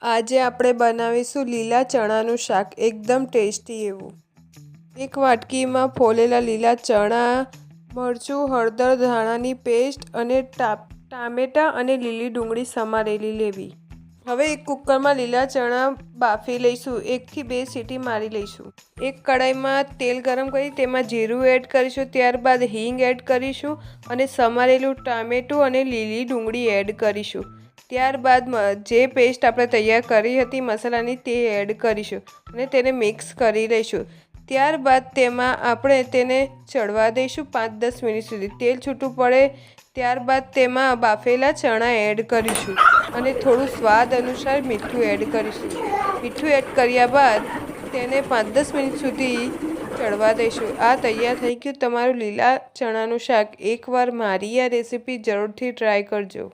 આજે આપણે બનાવીશું લીલા ચણાનું શાક, એકદમ ટેસ્ટી એવું। એક વાટકીમાં ફોલેલા લીલા ચણા, મરચું, હળદર, ધાણાની પેસ્ટ અને ટામેટાં અને લીલી ડુંગળી સમારેલી લેવી। હવે એક કુકરમાં લીલા ચણા બાફી લઈશું, 1 થી 2 સીટી મારી લઈશું। એક કડાઈમાં તેલ ગરમ કરી તેમાં જીરું એડ કરીશું, ત્યારબાદ હિંગ એડ કરીશું અને સમારેલું ટામેટું અને લીલી ડુંગળી એડ કરીશું। ત્યારબાદ જે પેસ્ટ આપણે તૈયાર કરી હતી મસાલાની તે એડ કરીશું અને તેને મિક્સ કરી લઈશું। ત્યારબાદ તેમાં આપણે તેને ચડવા દઈશું 5-10 મિનિટ સુધી। તેલ છૂટું પડે ત્યારબાદ તેમાં બાફેલા ચણા એડ કરીશું અને થોડું સ્વાદ અનુસાર મીઠું એડ કરીશું। મીઠું એડ કર્યા બાદ તેને 5-10 મિનિટ સુધી ચડવા દઈશું। આ તૈયાર થઈ ગયું તમારું લીલા ચણાનું શાક। એકવાર મારી આ રેસીપી જરૂરથી ટ્રાય કરજો।